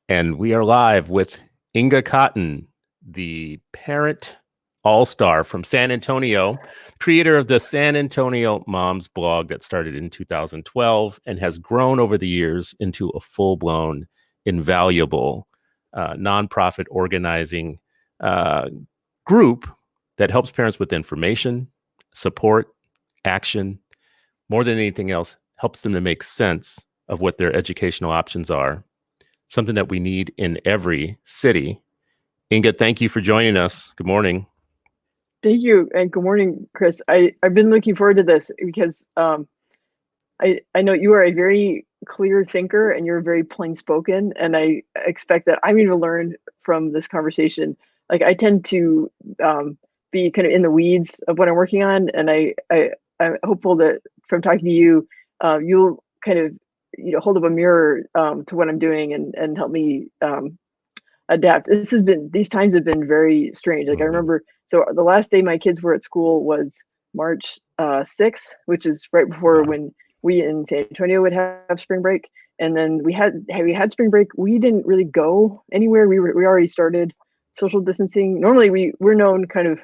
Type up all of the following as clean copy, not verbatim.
And we are live with Inga Cotton, the parent all-star from San Antonio, creator of the San Antonio Moms blog that started in 2012 and has grown over the years into a full-blown, invaluable nonprofit organizing group that helps parents with information, support, action, more than anything else, helps them to make sense of what their educational options are, something that we need in every city. Inga, thank you for joining us. Good morning. Thank you, and good morning, Chris. I've been looking forward to this because I know you are a very clear thinker and you're very plain spoken, and I expect that I'm going to learn from this conversation. Like I tend to be kind of in the weeds of what I'm working on, and I'm hopeful that from talking to you, you'll kind of hold up a mirror to what I'm doing and help me adapt. These times have been very strange. Like I remember, so the last day my kids were at school was March 6th, which is right before when we in San Antonio would have spring break. And then we had spring break. We didn't really go anywhere. We already started social distancing. Normally we're known kind of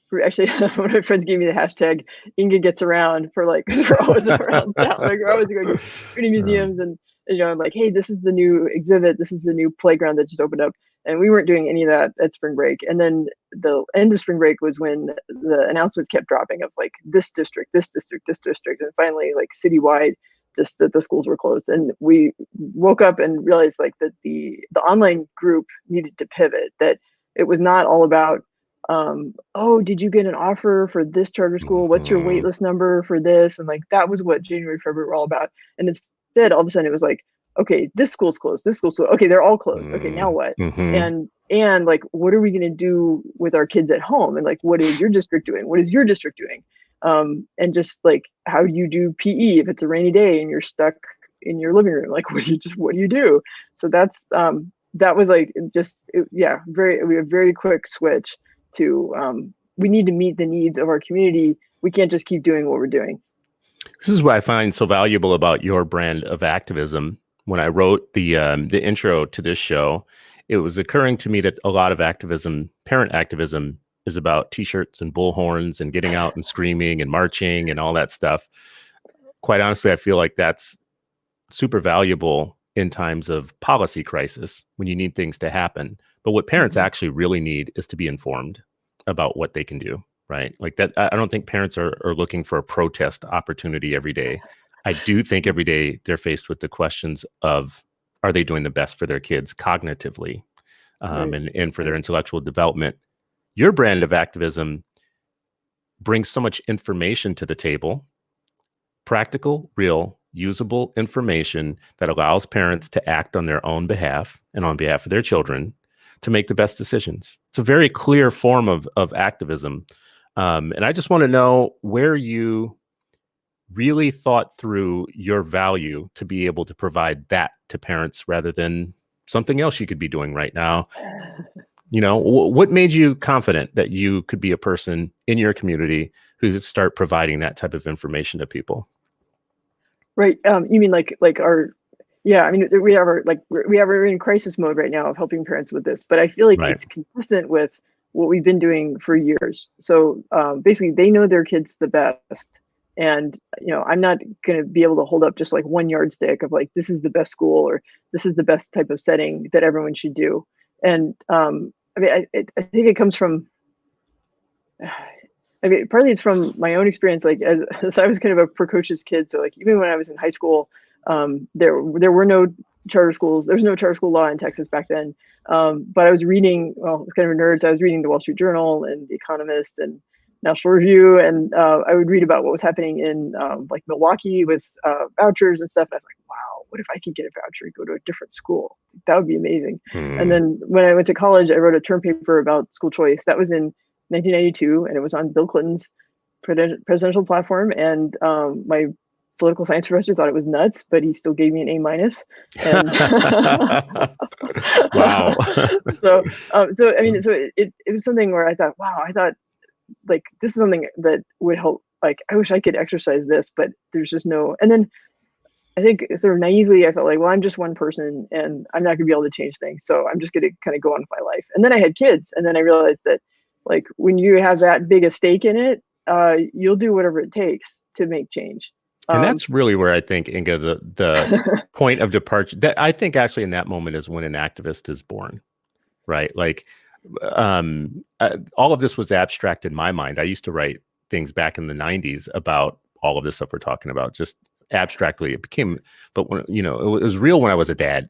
for, actually one of my friends gave me the hashtag Inga gets around for like, because we're always around town. Like we're always going to museums and I'm like, hey, this is the new exhibit. This is the new playground that just opened up. And we weren't doing any of that at spring break. And then the end of spring break was when the announcements kept dropping of like this district, this district, this district. And finally, like citywide, just that the schools were closed. And we woke up and realized like that the online group needed to pivot, that it was not all about, oh, did you get an offer for this charter school? What's your wait list number for this? And like, that was what January, February were all about. And instead, all of a sudden it was like, okay, this school's closed, this school's closed. Okay, they're all closed. Okay, now what? And like, what are we going to do with our kids at home? And like, what is your district doing? What is your district doing? And just like, how do you do PE if it's a rainy day and you're stuck in your living room? Like, what do you do? So that was like, we have very quick switch to, we need to meet the needs of our community. We can't just keep doing what we're doing. This is what I find so valuable about your brand of activism. When I wrote the intro to this show, it was occurring to me that a lot of activism, parent activism, is about T-shirts and bullhorns and getting out and screaming and marching and all that stuff. Quite honestly, I feel like that's super valuable in times of policy crisis when you need things to happen. But what parents actually really need is to be informed about what they can do, right? Like that. I don't think parents are looking for a protest opportunity every day. I do think every day they're faced with the questions of, are they doing the best for their kids cognitively and for their intellectual development? Your brand of activism brings so much information to the table, practical, real, usable information that allows parents to act on their own behalf and on behalf of their children to make the best decisions. It's a very clear form of activism. And I just want to know where you really thought through your value to be able to provide that to parents rather than something else you could be doing right now. What made you confident that you could be a person in your community who could start providing that type of information to people? Right. You mean like our, yeah, I mean, we're in crisis mode right now of helping parents with this, but I feel like it's consistent with what we've been doing for years. So basically they know their kids the best. And, I'm not going to be able to hold up just like one yardstick of like, this is the best school or this is the best type of setting that everyone should do. And I think it comes from, partly it's from my own experience. Like as I was kind of a precocious kid. So like, even when I was in high school, there were no charter schools. There's no charter school law in Texas back then. But I was reading, well, I was kind of a nerd. So I was reading the Wall Street Journal and The Economist and National Review, and I would read about what was happening in like Milwaukee with vouchers and stuff. And I was like, wow, what if I could get a voucher and go to a different school? That would be amazing. And then when I went to college, I wrote a term paper about school choice. That was in 1992, and it was on Bill Clinton's presidential platform. And my political science professor thought it was nuts, but he still gave me an A-. And wow. So I mean, so it was something where I thought, wow, like this is something that would help. Like I wish I could exercise this, but there's just no. And then I think sort of naively, I felt like, well, I'm just one person and I'm not going to be able to change things. So I'm just going to kind of go on with my life. And then I had kids. And then I realized that, like, when you have that big a stake in it, you'll do whatever it takes to make change. And that's really where I think, Inga, the point of departure, that I think actually in that moment is when an activist is born, right? Like, all of this was abstract in my mind. I used to write things back in the 90s about all of this stuff we're talking about, just abstractly. It became, but when, it was real when I was a dad.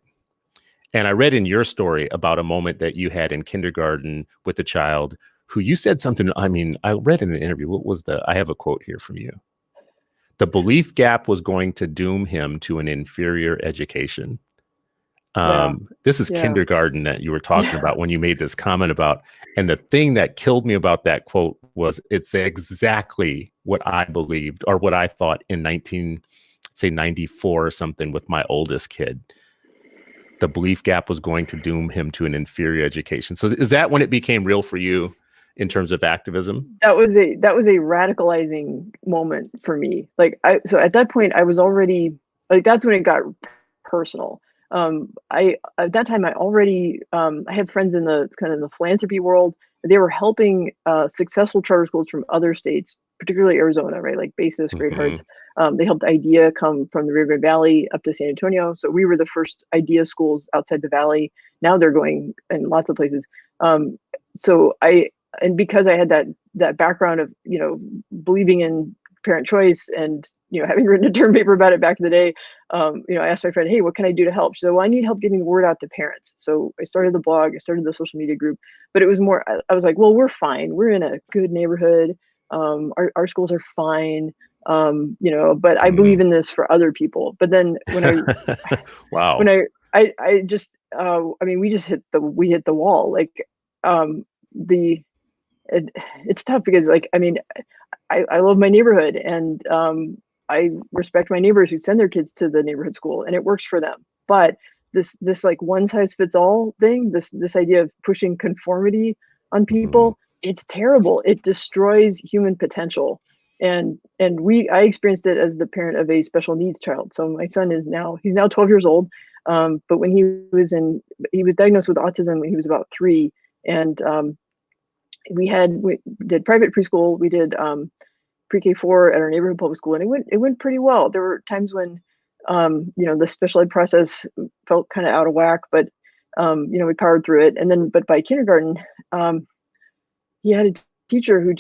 And I read in your story about a moment that you had in kindergarten with a child who you said something. I mean, I read in an interview. I have a quote here from you. The belief gap was going to doom him to an inferior education. Yeah. This is Yeah. kindergarten that you were talking about when you made this comment about, and the thing that killed me about that quote was it's exactly what I believed or what I thought in 1994 or something with my oldest kid. The belief gap was going to doom him to an inferior education. So is that when it became real for you in terms of activism? That was a radicalizing moment for me. Like, so at that point I was already, like, that's when it got personal. I At that time I already I had friends in the kind of the philanthropy world. They were helping successful charter schools from other states, particularly Arizona, right? Like Basis, Great Hearts. They helped IDEA come from the Rio Grande Valley up to San Antonio. So we were the first IDEA schools outside the valley. Now they're going in lots of places. So and because I had that background of, believing in parent choice and, having written a term paper about it back in the day, I asked my friend, hey, what can I do to help? She said, well, I need help getting the word out to parents. So I started the blog, I started the social media group, but it was more, I was like, well, we're fine. We're in a good neighborhood. Our schools are fine. But I believe in this for other people. But then Wow. when I just, I mean, we hit the wall. Like, it's tough because, like, I mean, I love my neighborhood, and I respect my neighbors who send their kids to the neighborhood school, and it works for them. But this like one size fits all thing, this idea of pushing conformity on people, it's terrible. It destroys human potential. And I experienced it as the parent of a special needs child. So my son he's now 12 years old. But when he was diagnosed with autism when he was about 3, and we did private preschool. We did pre-K4 at our neighborhood public school, and it went pretty well. There were times when the special ed process felt kind of out of whack, but we powered through it. And then, but by kindergarten, he had a teacher who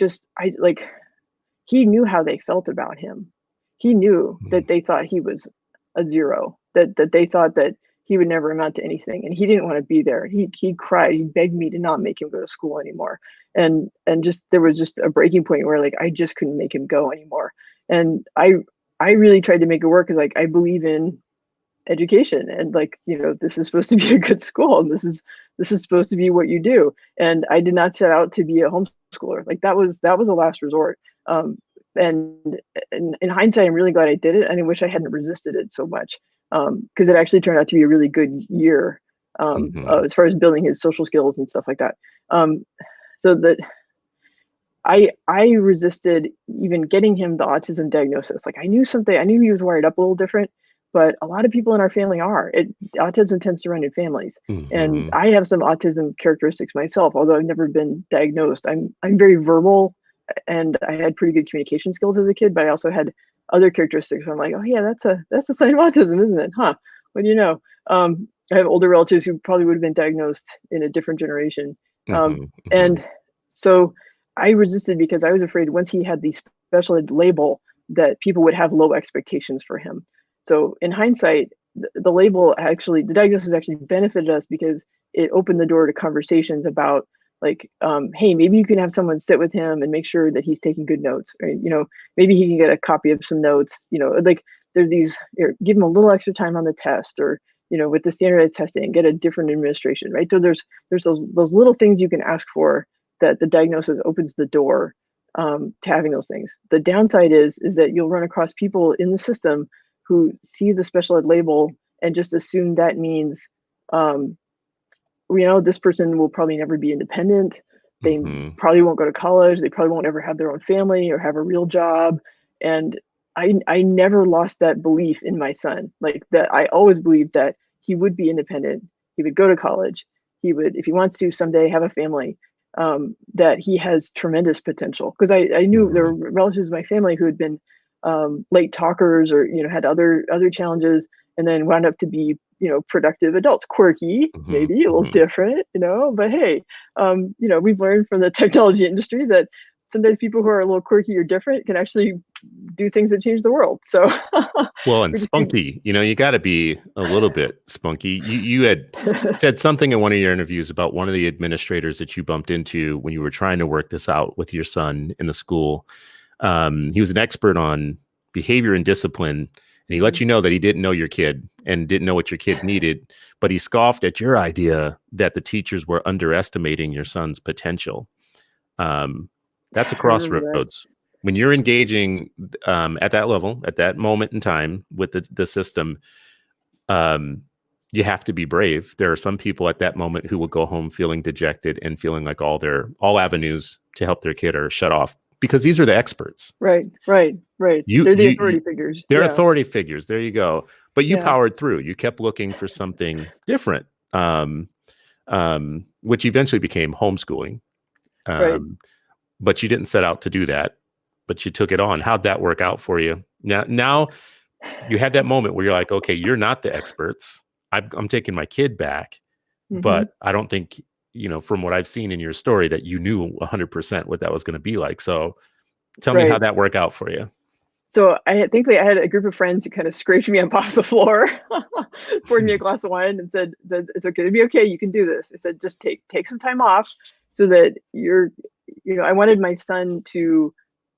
he knew how they felt about him. He knew that they thought he was a zero, that they thought that he would never amount to anything, and he didn't want to be there. He cried. He begged me to not make him go to school anymore. And just there was just a breaking point where, like, I just couldn't make him go anymore. And I really tried to make it work, because, like, I believe in education, and, like, this is supposed to be a good school, and this is supposed to be what you do. And I did not set out to be a homeschooler. Like, that was a last resort. And in hindsight, I'm really glad I did it, and I wish I hadn't resisted it so much, because it actually turned out to be a really good year as far as building his social skills and stuff like that. So that I resisted even getting him the autism diagnosis. Like, I knew he was wired up a little different, but a lot of people in our family are. Autism tends to run in families, and I have some autism characteristics myself. Although I've never been diagnosed, I'm very verbal, and I had pretty good communication skills as a kid. But I also had other characteristics where I'm like, oh yeah, that's a sign of autism, isn't it? Huh? What do you know? I have older relatives who probably would have been diagnosed in a different generation. And so I resisted, because I was afraid once he had the special ed label that people would have low expectations for him. So in hindsight, the diagnosis actually benefited us, because it opened the door to conversations about, like, hey, maybe you can have someone sit with him and make sure that he's taking good notes, right? Maybe he can get a copy of some notes, like, there's these, give him a little extra time on the test, or, with the standardized testing, get a different administration, right? So there's those little things you can ask for, that the diagnosis opens the door to having those things. The downside is that you'll run across people in the system who see the special ed label and just assume that means, this person will probably never be independent. They probably won't go to college. They probably won't ever have their own family or have a real job. And I never lost that belief in my son. Like that, I always believed that he would be independent. He would go to college. He would, if he wants to someday, have a family. That he has tremendous potential. Because I knew there Mhm. were relatives of my family who had been late talkers, or had other challenges, and then wound up to be productive adults. Quirky, Mhm. maybe a little Mhm. different, but hey, we've learned from the technology industry that sometimes people who are a little quirky or different can actually do things that change the world. So Well, and we just need. spunky, you got to be a little bit spunky. You had said something in one of your interviews about one of the administrators that you bumped into when you were trying to work this out with your son in the school. He was an expert on behavior and discipline, and he let you know that he didn't know your kid and didn't know what your kid needed, but he scoffed at your idea that the teachers were underestimating your son's potential. Um, that's a I remember that. crossroads. When you're engaging at that level, at that moment in time with the system, um, you have to be brave. There are some people at that moment who will go home feeling dejected and feeling like all avenues to help their kid are shut off because these are the experts. Right, right, right. You, They're the you, authority figures. they're Yeah, authority figures. There you go. But you yeah, powered through. You kept looking for something different, which eventually became homeschooling. right. Um, but you didn't set out to do that, but you took it on. How'd that work out for you? Now you had that moment where you're like, okay, you're not the experts. I'm taking my kid back, Hmm. but I don't think, from what I've seen in your story that you knew 100% what that was going to be like. So tell me how Right. that worked out for you. So thankfully I had a group of friends who kind of scraped me up off the floor, poured me a glass of wine, and said that it's okay, it'll be okay, you can do this. I said just take some time off so that I wanted my son to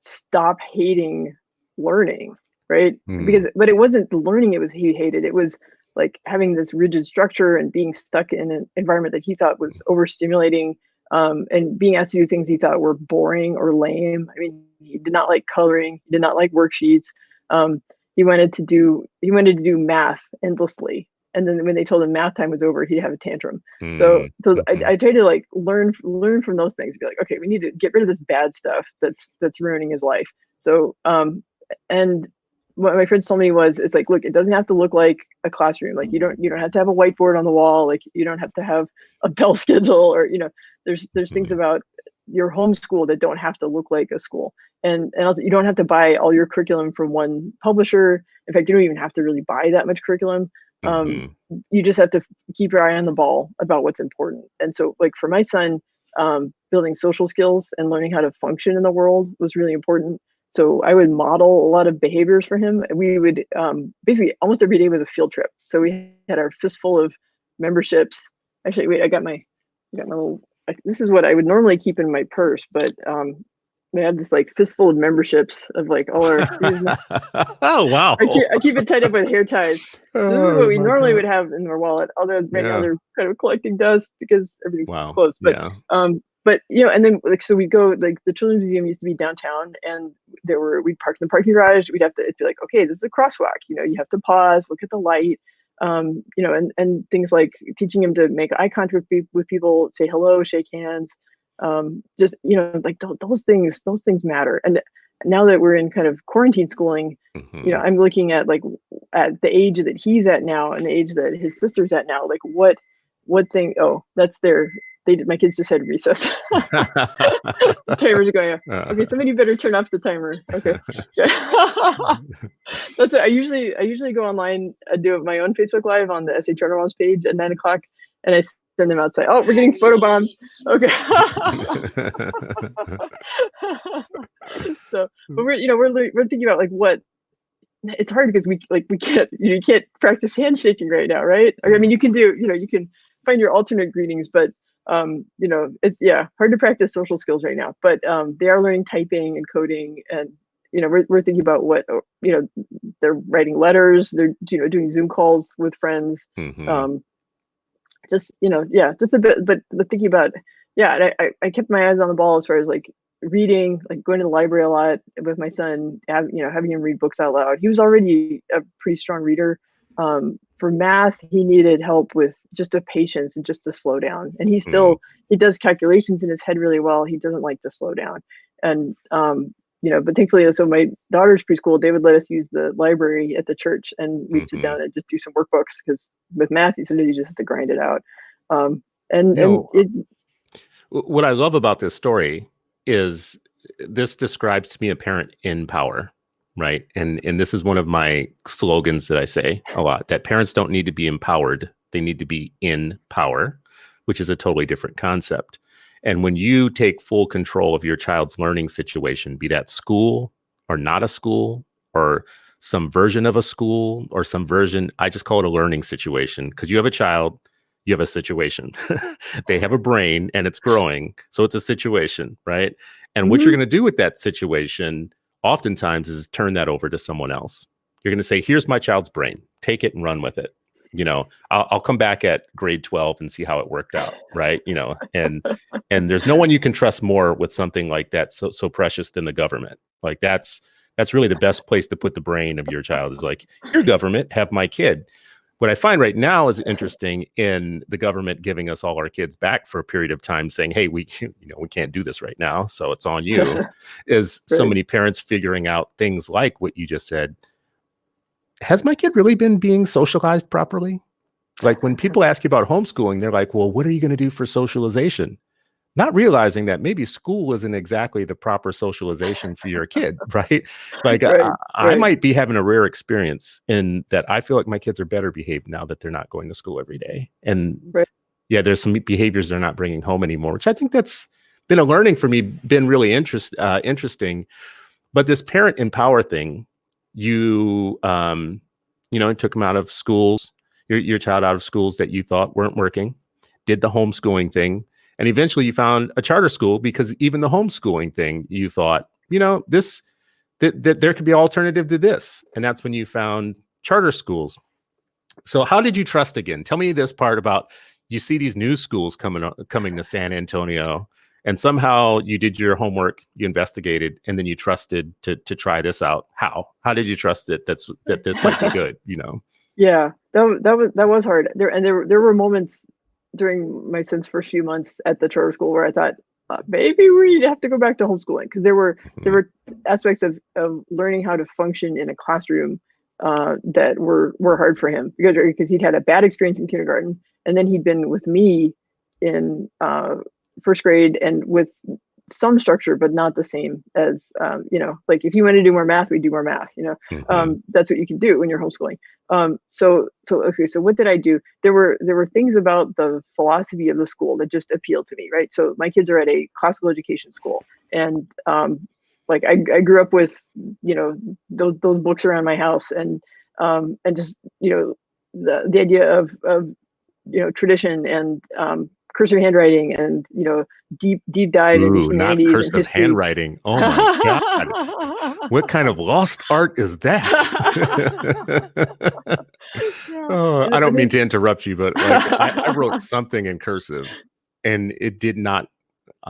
stop hating learning, right? Hmm. But it wasn't the learning it was he hated. It was like having this rigid structure and being stuck in an environment that he thought was overstimulating, and being asked to do things he thought were boring or lame. I mean, he did not like coloring. He did not like worksheets. Um, he wanted to do math endlessly, and then when they told him math time was over, he'd have a tantrum. So Hmm. so I, Hmm. I tried to like learn from those things. Be like, okay, we need to get rid of this bad stuff that's ruining his life. So and what my friends told me was, it's like, look, it doesn't have to look like a classroom. Like you don't have to have a whiteboard on the wall. Like you don't have to have a bell schedule, or there's things Hmm. about your homeschool that don't have to look like a school. And also, you don't have to buy all your curriculum from one publisher. In fact, you don't even have to really buy that much curriculum. um, Hmm. you just have to keep your eye on the ball about what's important. And so, like for my son, building social skills and learning how to function in the world was really important. So I would model a lot of behaviors for him. We would basically almost every day was a field trip. So we had our fistful of memberships. Actually, wait, I got my little. This is what I would normally keep in my purse, but we had this like fistful of memberships of like all our. Oh, I keep it tied up with hair ties. So this is what oh we my normally God. would have in our wallet. Although right now Yeah. they're kind of collecting dust because everything's Wow. closed. But Yeah. and then like so we'd go, like the children's museum used to be downtown, and we'd park in the parking garage. We'd have to, it'd be like, okay, this is a crosswalk. You have to pause, look at the light. And things like teaching him to make eye contact with people, say hello, shake hands. Just like those things matter. And now that we're in kind of quarantine schooling, Hmm. I'm looking at like at the age that he's at now and the age that his sister's at now, like what thing. Oh, that's their my kids just had recess. The timer's going off. Okay, somebody better turn off the timer. Okay. That's it. I usually go online. I do my own Facebook Live on the SA Charter Moms page at 9 o'clock, and I send them outside. Oh, we're getting photobombed. Okay. So, but we're thinking about like what. It's hard because we can't you can't practice handshaking right now, right? I mean, you can find your alternate greetings, but it's hard to practice social skills right now. But they are learning typing and coding, and we're thinking about what they're writing letters, they're doing Zoom calls with friends. Hmm. um just a bit, but thinking about, yeah. And I kept my eyes on the ball as far as like reading, like going to the library a lot with my son, having him read books out loud. He was already a pretty strong reader. For math, he needed help with just a patience and just to slow down. And he does calculations in his head really well. He doesn't like to slow down. And but thankfully, so my daughter's preschool, they would let us use the library at the church, and we'd sit Hmm. down and just do some workbooks, because with math, sometimes you just have to grind it out. Um, and You and know, it what I love about this story is this describes to me a parent in power, right? And this is one of my slogans that I say a lot, that parents don't need to be empowered. They need to be in power, which is a totally different concept. And when you take full control of your child's learning situation, be that school or not a school or some version of a school or some version, I just call it a learning situation, because you have a child, you have a situation. They have a brain and it's growing. So it's a situation, right? And what you're mhm, going to do with that situation oftentimes is turn that over to someone else. You're going to say, here's my child's brain, take it and run with it. I'll come back at grade 12 and see how it worked out, right? And there's no one you can trust more with something like that, so precious, than the government. Like that's really the best place to put the brain of your child, is like, here, government, have my kid. What I find right now is interesting in the government giving us all our kids back for a period of time, saying, hey, we can't do this right now, so it's on you, is so right. many parents figuring out things like what you just said. Has my kid really been being socialized properly? Like, when people ask you about homeschooling, they're like, well, what are you going to do for socialization? Not realizing that maybe school isn't exactly the proper socialization for your kid, right? Like, Right, I right, might be having a rare experience in that I feel like my kids are better behaved now that they're not going to school every day. And right. yeah, there's some behaviors they're not bringing home anymore, which I think that's been a learning for me, been really interesting. But this parent empower thing, you, took them out of schools, your child out of schools that you thought weren't working, did the homeschooling thing, and eventually you found a charter school, because even the homeschooling thing, you thought, this that there could be alternative to this, and that's when you found charter schools. So how did you trust again? Tell me this part about, you see these new schools coming to San Antonio, and somehow you did your homework, you investigated, and then you trusted to try this out. How did you trust that this might be good? Yeah, that was hard. There were moments during my son's first few months at the charter school where I thought, maybe we have to go back to homeschooling, because there Mhm. were aspects of learning how to function in a classroom that were hard for him, because he'd had a bad experience in kindergarten, and then he'd been with me in first grade, and with some structure, but not the same as, like if you want to do more math, we do more math. Mhm. That's what you can do when you're homeschooling. So okay, so what did I do? There were things about the philosophy of the school that just appealed to me, right? So my kids are at a classical education school, and like I grew up with, those books around my house, and just, the idea of tradition, and cursive handwriting, and deep dive into Ooh, not humanities and cursive history. handwriting. Oh my God. What kind of lost art is that? Yeah, Oh, and, I don't and mean then to interrupt you, but like, I wrote something in cursive, and it did not,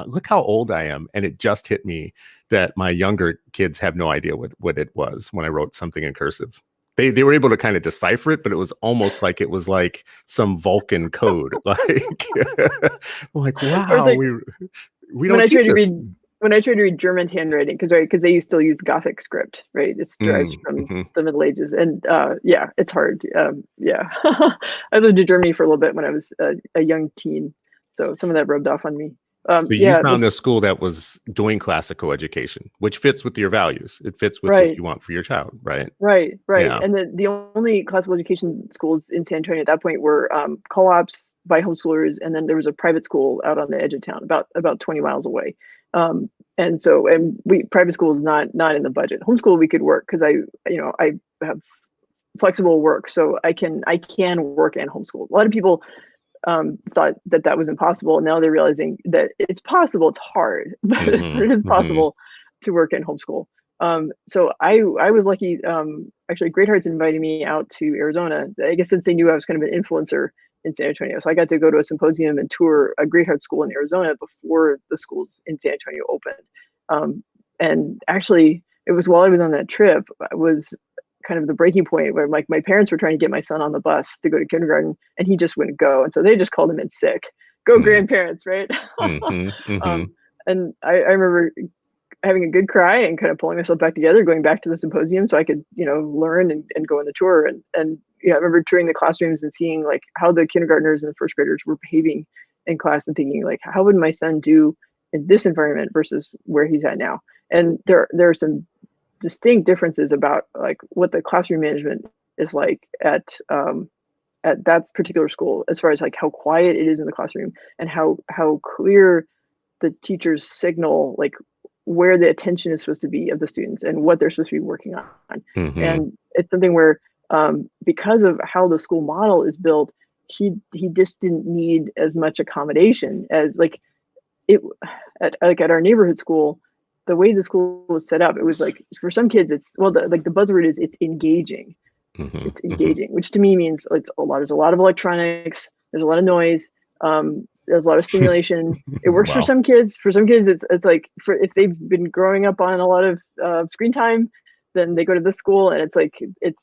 look how old I am. And it just hit me that my younger kids have no idea what it was when I wrote something in cursive. They were able to kind of decipher it, but it was almost like it was like some Vulcan code. Like, or wow, like we when don't I tried teach to this. read when I tried to read German handwriting, because they still use Gothic script, right? It's derives from Mm-hmm. the Middle Ages, and yeah, it's hard. Yeah, I lived in Germany for a little bit when I was a young teen, so some of that rubbed off on me. So you Yeah, found this school that was doing classical education, which fits with your values. It fits with what right. you want for your child, right? Right. Yeah. And the only classical education schools in San Antonio at that point were co-ops by homeschoolers, and then there was a private school out on the edge of town, about 20 miles away. And we private school is not in the budget. Homeschool we could work, because I have flexible work, so I can work and homeschool. A lot of people thought that was impossible, and now they're realizing that it's possible. It's hard, but Hmm. it is Hmm. possible to work and homeschool. So I was lucky. Actually, Great Hearts invited me out to Arizona, I guess, since they knew I was kind of an influencer in San Antonio. So I got to go to a symposium and tour a Great Hearts school in Arizona before the schools in San Antonio opened. And actually, it was while I was on that trip, was kind of the breaking point where, like, my parents were trying to get my son on the bus to go to kindergarten, and he just wouldn't go, and so they just called him in sick. Go grandparents, right? Hmm. Hmm. um, and I remember having a good cry and kind of pulling myself back together, going back to the symposium so I could, learn and go on the tour. And I remember touring the classrooms and seeing like how the kindergartners and the first graders were behaving in class and thinking like, how would my son do in this environment versus where he's at now? And there are some distinct differences about like what the classroom management is like at that particular school, as far as like how quiet it is in the classroom and how clear the teachers signal like where the attention is supposed to be of the students and what they're supposed to be working on. Mm-hmm. And it's something where because of how the school model is built, he just didn't need as much accommodation as like it at our neighborhood school. The way the school was set up, it was like for some kids, it's the buzzword is it's engaging. Mm-hmm. It's engaging, which to me means there's a lot of electronics, there's a lot of noise, there's a lot of stimulation. It works Wow. for some kids. For some kids, it's like if they've been growing up on a lot of screen time, then they go to this school and it's like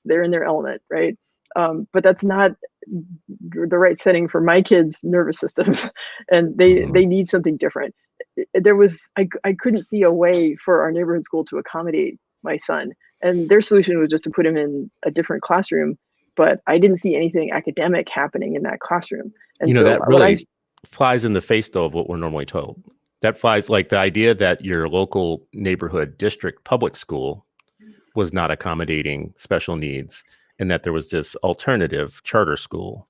they're in their element, right? But that's not the right setting for my kids' nervous systems, and they need something different. I couldn't see a way for our neighborhood school to accommodate my son, and their solution was just to put him in a different classroom. But I didn't see anything academic happening in that classroom. And so that really flies in the face though of what we're normally told. That flies like the idea that your local neighborhood district public school was not accommodating special needs and that there was this alternative charter school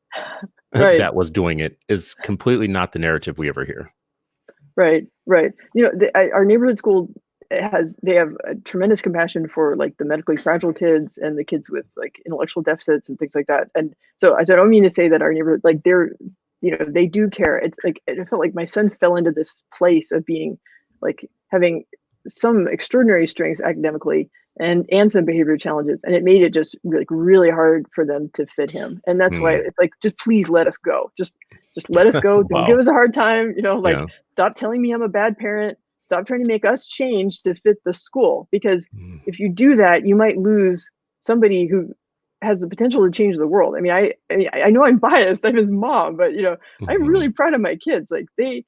right. that was doing it is completely not the narrative we ever hear. Right. Our neighborhood school they have a tremendous compassion for like the medically fragile kids and the kids with like intellectual deficits and things like that. And so I don't mean to say that our neighborhood, like they do care. It's like, it felt like my son fell into this place of being like having some extraordinary strengths academically and some behavior challenges. And it made it just really hard for them to fit him. And that's why it's like, just please let us go. Just let us go. Don't give us a hard time. Stop telling me I'm a bad parent. Stop trying to make us change to fit the school. Because if you do that, you might lose somebody who has the potential to change the world. I mean, I know I'm biased. I'm his mom, but I'm really proud of my kids. Like they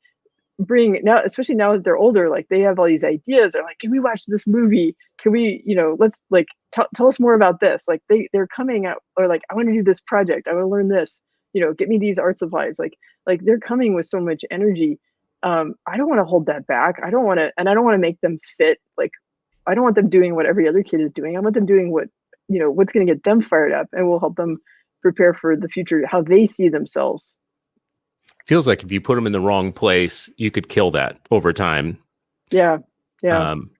bring now, especially now that they're older, like they have all these ideas. They're like, can we watch this movie? Can we, let's like tell us more about this. Like they're coming out or like, I want to do this project. I want to learn this, get me these art supplies. Like they're coming with so much energy. I don't want to hold that back. I don't want to make them fit. Like, I don't want them doing what every other kid is doing. I want them doing what's going to get them fired up and will help them prepare for the future, how they see themselves. Feels like if you put them in the wrong place, you could kill that over time. Yeah.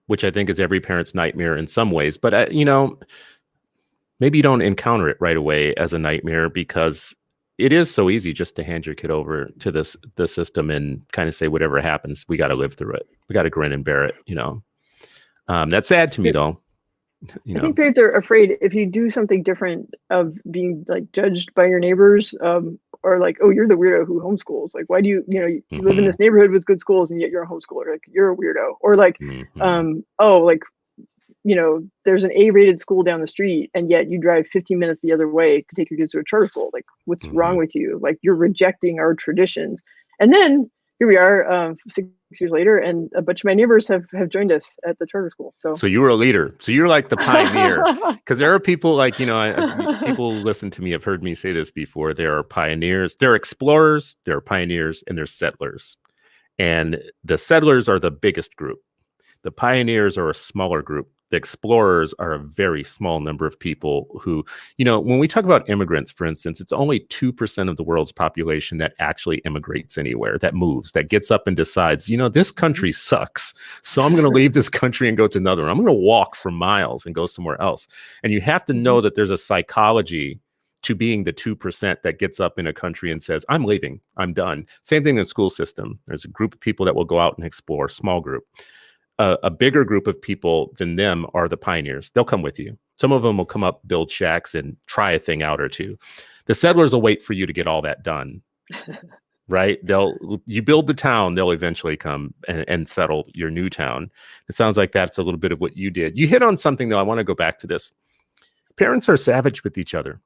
Which I think is every parent's nightmare in some ways. But, maybe you don't encounter it right away as a nightmare because it is so easy just to hand your kid over to the system and kind of say, whatever happens, we got to live through it. We got to grin and bear it, That's sad to me, though. I think parents are afraid if you do something different of being like judged by your neighbors, or like, oh, you're the weirdo who homeschools. Like, why do you live in this neighborhood with good schools and yet you're a homeschooler? Like, you're a weirdo. Or like, there's an A-rated school down the street and yet you drive 15 minutes the other way to take your kids to a charter school. Like, what's wrong with you? Like, you're rejecting our traditions. And then here we are 6 years later, and a bunch of my neighbors have joined us at the charter school. So you were a leader. So you're like the pioneer. Because there are people like, people who listen to me have heard me say this before. There are pioneers, there are explorers, there are pioneers, and there's settlers. And the settlers are the biggest group. The pioneers are a smaller group. The explorers are a very small number of people who, when we talk about immigrants, for instance, it's only 2% of the world's population that actually immigrates anywhere, that moves, that gets up and decides, this country sucks. So I'm going to leave this country and go to another one. I'm going to walk for miles and go somewhere else. And you have to know that there's a psychology to being the 2% that gets up in a country and says, I'm leaving, I'm done. Same thing in the school system. There's a group of people that will go out and explore, small group. A bigger group of people than them are the pioneers. They'll come with you. Some of them will come up, build shacks, and try a thing out or two. The settlers will wait for you to get all that done, right? You build the town, they'll eventually come and settle your new town. It sounds like that's a little bit of what you did. You hit on something, though. I want to go back to this. Parents are savage with each other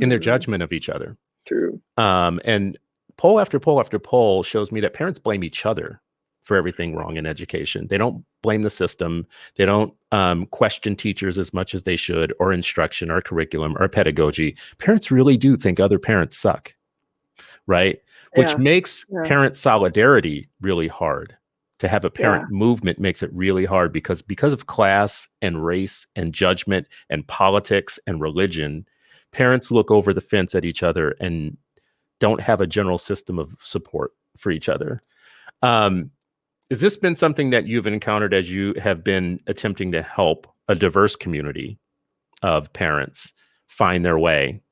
in their judgment of each other. True. And poll after poll after poll shows me that parents blame each other for everything wrong in education. They don't blame the system. They don't question teachers as much as they should, or instruction, or curriculum, or pedagogy. Parents really do think other parents suck, right? Which Yeah. makes Yeah. parent solidarity really hard. To have a parent Yeah. movement makes it really hard because of class and race and judgment and politics and religion, parents look over the fence at each other and don't have a general system of support for each other. Has this been something that you've encountered as you have been attempting to help a diverse community of parents find their way?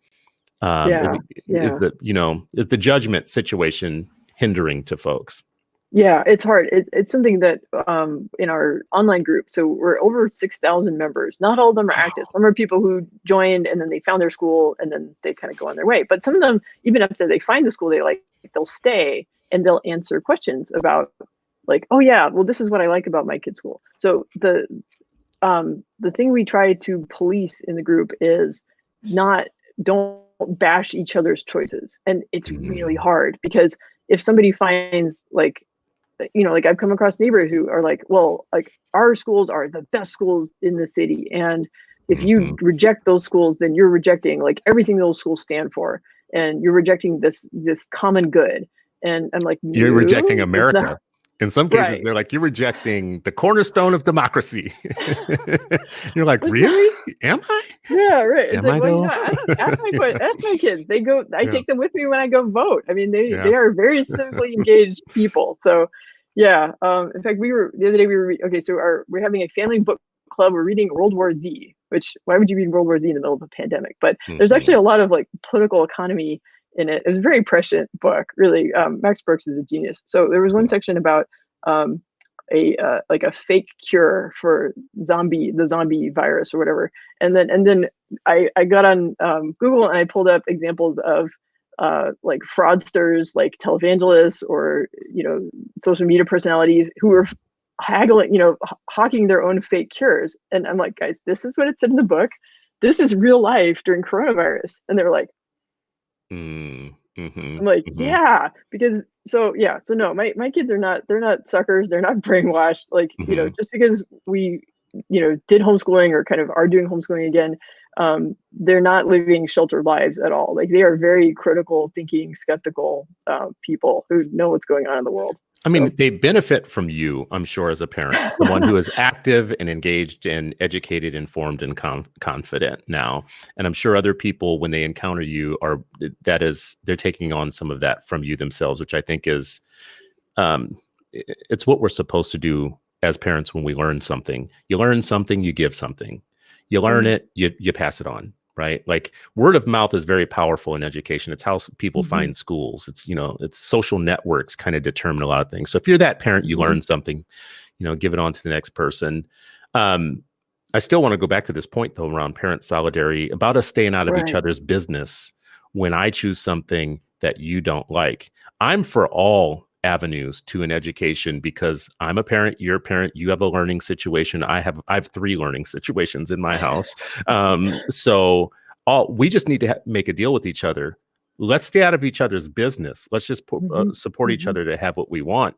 Yeah. Is Yeah. is the judgment situation hindering to folks? Yeah, it's hard. It's something that in our online group, so we're over 6,000 members. Not all of them are active. Some are people who joined and then they found their school and then they kind of go on their way. But some of them, even after they find the school, they'll stay and they'll answer questions about like, oh yeah, well this is what I like about my kid's school. So the thing we try to police in the group is don't bash each other's choices. And it's really hard because if somebody finds like I've come across neighbors who are like, well, like our schools are the best schools in the city. And if you reject those schools, then you're rejecting like everything those schools stand for. And you're rejecting this common good. And I'm like, you're rejecting America. In some cases, right. They're like, you're rejecting the cornerstone of democracy. You're like, really? Am I? Yeah, right. It's Am like, I well, though? ask my kids. They go, I take them with me when I go vote. I mean, they Yeah. are very civically engaged people. So yeah. In fact, the other day we're having a family book club. We're reading World War Z, which why would you read World War Z in the middle of a pandemic? But there's actually a lot of like political economy in it. It was a very prescient book, really. Max Brooks is a genius. So there was one section about a fake cure for the zombie virus or whatever. And then I got on Google and I pulled up examples of like fraudsters, like televangelists or social media personalities who were haggling, hawking their own fake cures. And I'm like, guys, this is what it said in the book. This is real life during coronavirus. And they were like, I'm like, yeah, because so no, my kids they're not suckers, they're not brainwashed. Like, just because we, did homeschooling or kind of are doing homeschooling again, they're not living sheltered lives at all. Like they are very critical thinking, skeptical people who know what's going on in the world. I mean, they benefit from you, I'm sure, as a parent, someone who is active and engaged and educated, informed, and confident now. And I'm sure other people, when they encounter you, they're taking on some of that from you themselves, which I think is, it's what we're supposed to do as parents when we learn something. You learn something, you give something. You learn it, you pass it on. Right? Like word of mouth is very powerful in education. It's how people find schools. It's, it's social networks kind of determine a lot of things. So if you're that parent, you learn something, give it on to the next person. I still want to go back to this point though, around parent solidarity, about us staying out of each other's business. When I choose something that you don't like, I'm for all avenues to an education because I'm a parent, you're a parent, you have a learning situation. I have 3 learning situations in my house. So we just need to make a deal with each other. Let's stay out of each other's business. Let's just support each other to have what we want.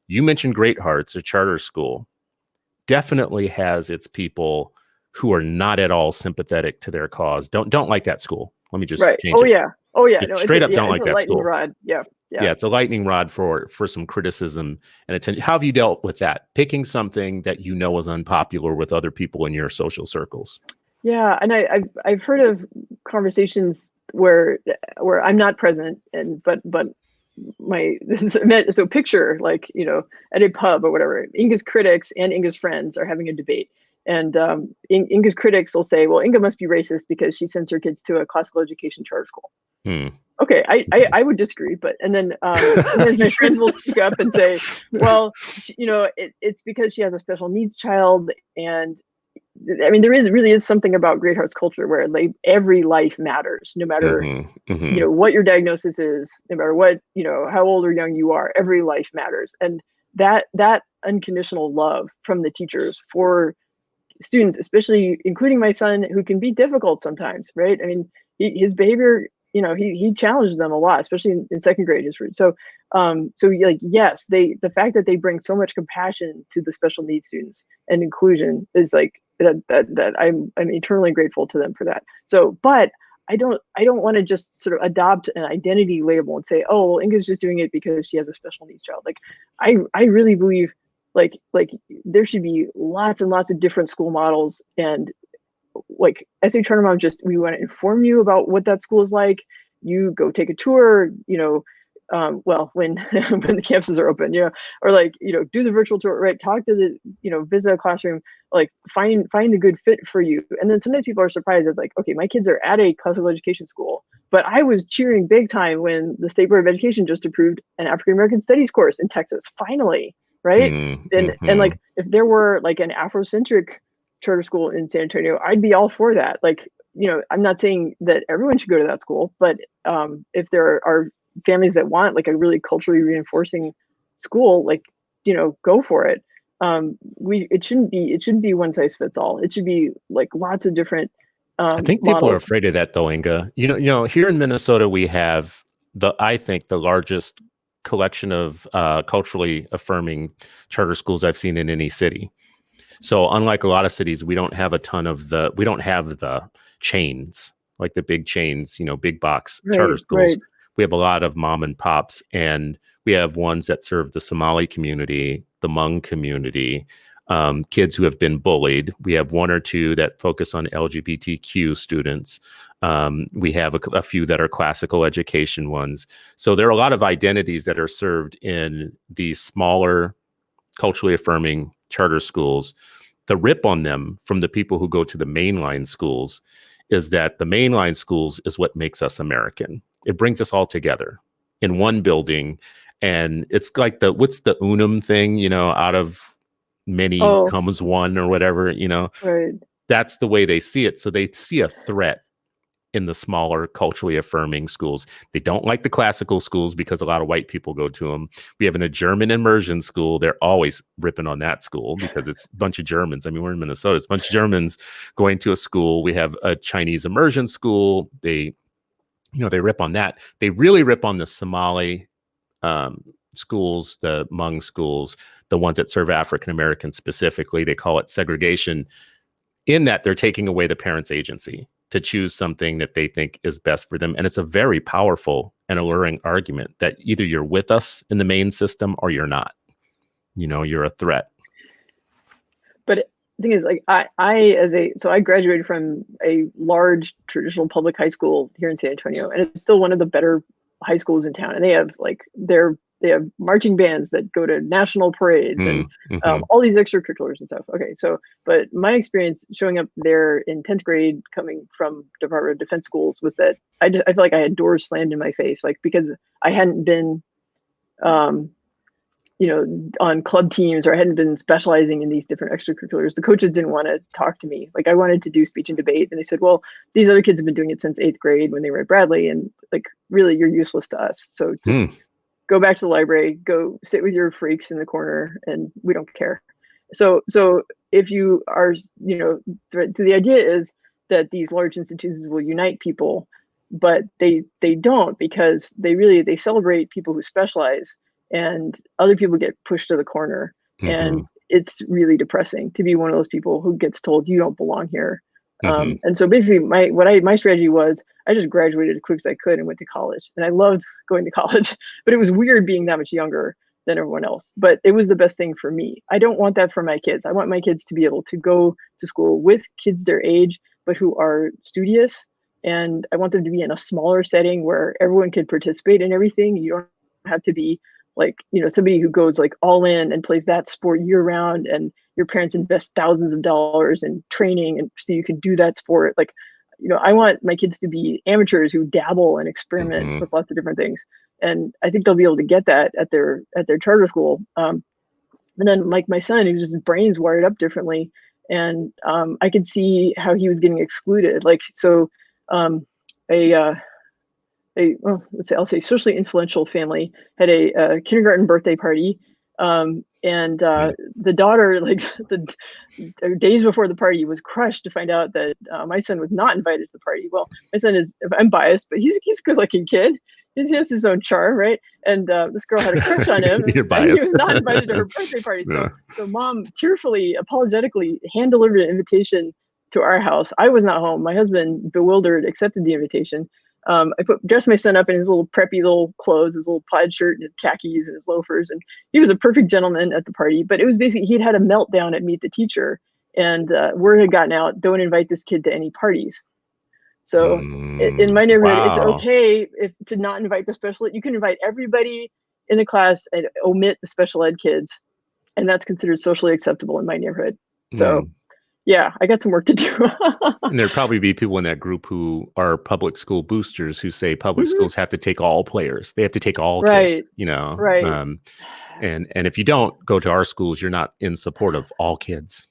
You mentioned Great Hearts, a charter school, definitely has its people who are not at all sympathetic to their cause. Don't like that school. Let me just change it. Oh yeah. No, straight up don't like that school. Rod. Yeah. It's a lightning rod for some criticism and attention. How have you dealt with that? Picking something that is unpopular with other people in your social circles. Yeah, and I've heard of conversations where I'm not present, but so picture like at a pub or whatever, Inga's critics and Inga's friends are having a debate. And Inga's critics will say, well, Inga must be racist because she sends her kids to a classical education charter school. Okay, I would disagree, and then my friends will speak up and say, well, it's because she has a special needs child, and I mean there really is something about Great Hearts culture where like every life matters, no matter what your diagnosis is, no matter what how old or young you are, every life matters, and that unconditional love from the teachers for students, especially including my son, who can be difficult sometimes, right? I mean, his behavior he challenged them a lot, especially in second grade. So like, yes, the fact that they bring so much compassion to the special needs students and inclusion is like that I'm eternally grateful to them for that. So, but I don't want to just sort of adopt an identity label and say, oh, well, Inga's just doing it because she has a special needs child. Like, I really believe like there should be lots and lots of different school models. And like SA Charter Mom, just we want to inform you about what that school is like. You go take a tour, well, when when the campuses are open, or like, do the virtual tour, right? Talk to visit a classroom, like find the good fit for you. And then sometimes people are surprised. It's like, okay, my kids are at a classical education school, but I was cheering big time when the State Board of Education just approved an African American Studies course in Texas, finally, right? And Mm-hmm. like, if there were like an Afrocentric charter school in San Antonio, I'd be all for that. Like, I'm not saying that everyone should go to that school, but if there are families that want like a really culturally reinforcing school, like, go for it. It shouldn't be one size fits all. It should be like lots of different I think people are models. afraid of that though, Inga. Here in Minnesota, we have I think the largest collection of culturally affirming charter schools I've seen in any city. So unlike a lot of cities, we don't have we don't have the chains, like the big chains, big box charter Right, schools. right. We have a lot of mom and pops, and we have ones that serve the Somali community, the Hmong community, kids who have been bullied. We have one or two that focus on LGBTQ students. We have a few that are classical education ones. So there are a lot of identities that are served in these smaller, culturally affirming charter schools. The rip on them from the people who go to the mainline schools is that the mainline schools is what makes us American. It brings us all together in one building. And it's like what's the unum thing, out of many Oh, comes one or whatever, right. that's the way they see it. So they see a threat in the smaller culturally affirming schools. They don't like the classical schools because a lot of white people go to them. We have a German immersion school. They're always ripping on that school because it's a bunch of Germans. I mean, we're in Minnesota. It's a bunch of Germans going to a school. We have a Chinese immersion school. They rip on that. They really rip on the Somali schools, the Hmong schools, the ones that serve African Americans specifically. They call it segregation, in that they're taking away the parents' agency to choose something that they think is best for them. And it's a very powerful and alluring argument that either you're with us in the main system or you're not. You're a threat. But the thing is, like, I graduated from a large traditional public high school here in San Antonio, and it's still one of the better high schools in town. And they have they have marching bands that go to national parades and Mm-hmm. all these extracurriculars and stuff. Okay, so but my experience showing up there in 10th grade, coming from Department of Defense schools, was that I feel like I had doors slammed in my face, like because I hadn't been um, on club teams, or I hadn't been specializing in these different extracurriculars. The coaches didn't want to talk to me. Like, I wanted to do speech and debate, and they said, well, these other kids have been doing it since 8th grade when they were at Bradley, and like, really, you're useless to us. So just go back to the library, go sit with your freaks in the corner, and we don't care. So if you are, the idea is that these large institutions will unite people, but they don't, because they celebrate people who specialize, and other people get pushed to the corner. Mm-hmm. And it's really depressing to be one of those people who gets told you don't belong here. Mm-hmm. And so basically my strategy was, I just graduated as quick as I could and went to college, and I loved going to college, but it was weird being that much younger than everyone else. But it was the best thing for me. I don't want that for my kids. I want my kids to be able to go to school with kids their age, but who are studious. And I want them to be in a smaller setting where everyone can participate in everything. You don't have to be like, somebody who goes like all in and plays that sport year round, and your parents invest thousands of dollars in training and so you can do that sport. Like, I want my kids to be amateurs who dabble and experiment Mm-hmm. with lots of different things. And I think they'll be able to get that at their charter school. And then like my son, who's just brain's wired up differently, and I could see how he was getting excluded. Like, so a well, let's say, I'll say socially influential family had a kindergarten birthday party. And Mm. the daughter, like the days before the party, was crushed to find out that my son was not invited to the party. Well, my son is, I'm biased, but he's a good looking kid. He has his own charm, right? And this girl had a crush on him, You're and he biased. was not invited to her birthday party. So Yeah. mom tearfully, apologetically hand delivered an invitation to our house. I was not home. My husband, bewildered, accepted the invitation. I dressed my son up in his little preppy little clothes, his little plaid shirt and his khakis and his loafers, and he was a perfect gentleman at the party. But it was basically he'd had a meltdown at Meet the Teacher, and word had gotten out: don't invite this kid to any parties. So in my neighborhood, it's Wow. okay if to not invite the special ed. You can invite everybody in the class and omit the special ed kids, and that's considered socially acceptable in my neighborhood. So Mm. yeah, I got some work to do. And there'd probably be people in that group who are public school boosters who say public Mhm. schools have to take all players. They have to take all kids, Right, you know. right, And if you don't go to our schools, you're not in support of all kids.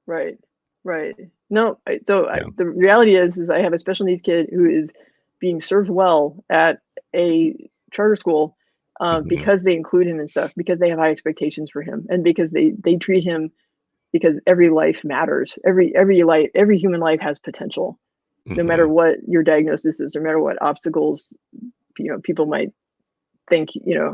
right, right. No, Yeah. the reality is I have a special needs kid who is being served well at a charter school Mhm. because they include him and stuff, because they have high expectations for him, and because they treat him, because every life matters. Every human life has potential, no matter Mhm. what your diagnosis is, no matter what obstacles people might think.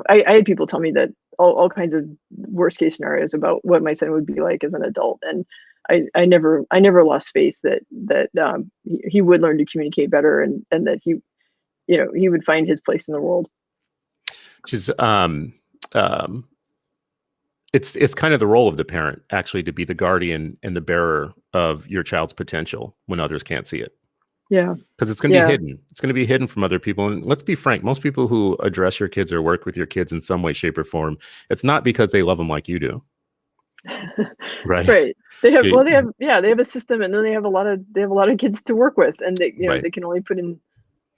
I had people tell me that all kinds of worst case scenarios about what my son would be like as an adult, and I never lost faith that he would learn to communicate better, and that he would find his place in the world. Which is um it's kind of the role of the parent actually to be the guardian and the bearer of your child's potential when others can't see it. Yeah, Because it's going to be yeah. hidden. It's going to be hidden from other people. And let's be frank, most people who address your kids or work with your kids in some way, shape, or form, it's not because they love them like you do, right? Right. They have You- well, they have yeah, they have a system, and then they have a lot of kids to work with, and right. they can only put in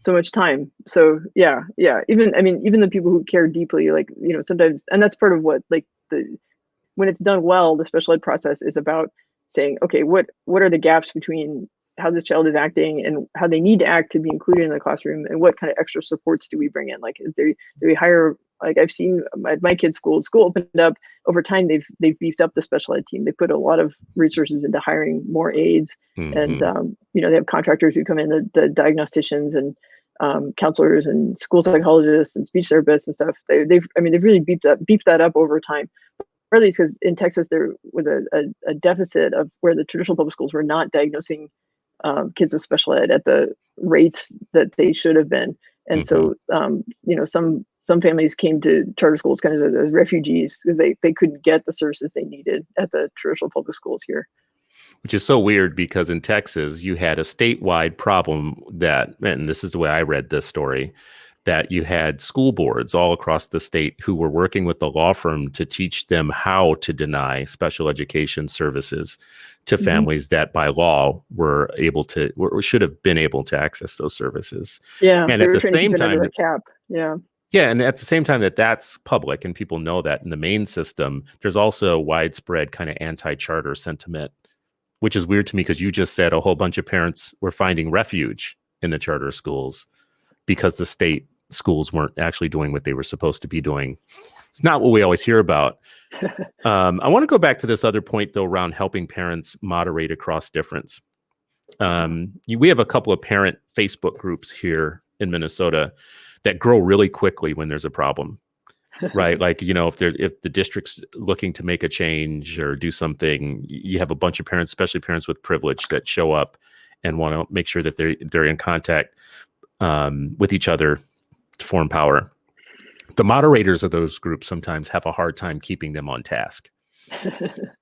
so much time. So yeah, yeah. Even the people who care deeply, like, sometimes, and that's part of what, like, the when it's done well, the special ed process is about saying, okay, what are the gaps between how this child is acting and how they need to act to be included in the classroom, and what kind of extra supports do we bring in? Like, do we hire, like, I've seen my kids' school opened up over time. They've beefed up the special ed team. They put a lot of resources into hiring more aides, and Hmm. they have contractors who come in, the diagnosticians and counselors and school psychologists and speech therapists and stuff. They've really beefed that up over time. Partly because in Texas there was a deficit of where the traditional public schools were not diagnosing kids with special ed at the rates that they should have been, and Hmm. so some families came to charter schools kind of as refugees because they couldn't get the services they needed at the traditional public schools here. Which is so weird because in Texas, you had a statewide problem that, and this is the way I read this story, that you had school boards all across the state who were working with the law firm to teach them how to deny special education services to Hmm. families that by law were able to, or should have been able to access those services. Yeah, And they at were the trying to keep same it under time, a cap. Yeah. yeah, and at the same time that that's public and people know that in the main system, there's also widespread kind of anti-charter sentiment, which is weird to me because you just said a whole bunch of parents were finding refuge in the charter schools because the state schools weren't actually doing what they were supposed to be doing. It's not what we always hear about. I want to go back to this other point, though, around helping parents moderate across difference. We have a couple of parent Facebook groups here in Minnesota that grow really quickly when there's a problem, right? Like, if the district's looking to make a change or do something, you have a bunch of parents, especially parents with privilege, that show up and want to make sure that they're in contact with each other to form power. The moderators of those groups sometimes have a hard time keeping them on task,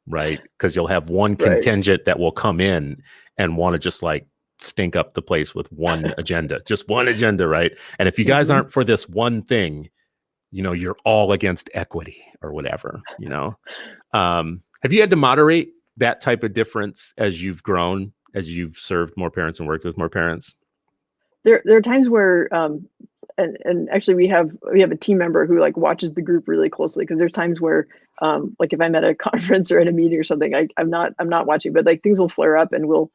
right? Because you'll have one Right. contingent that will come in and want to just like stink up the place with just one agenda, right? And if you guys Hmm. aren't for this one thing, you're all against equity or whatever, have you had to moderate that type of difference as you've grown, as you've served more parents and worked with more parents? There are times where and actually we have a team member who, like, watches the group really closely, because there's times where like, if I'm at a conference or at a meeting or something, I'm not watching, but, like, things will flare up, and we'll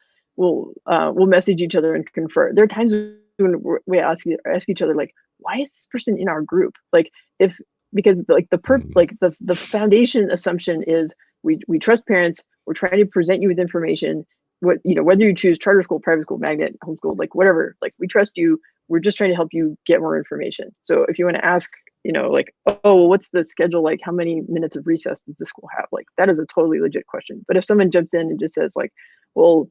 message each other and confer. There are times when we ask each other, like, why is this person in our group? Like, if because Mhm. like the foundation assumption is we trust parents. We're trying to present you with information. What, whether you choose charter school, private school, magnet, homeschool, like whatever, like we trust you. We're just trying to help you get more information. So if you want to ask, like, oh, well, what's the schedule like? How many minutes of recess does the school have? Like, that is a totally legit question. But if someone jumps in and just says like, well,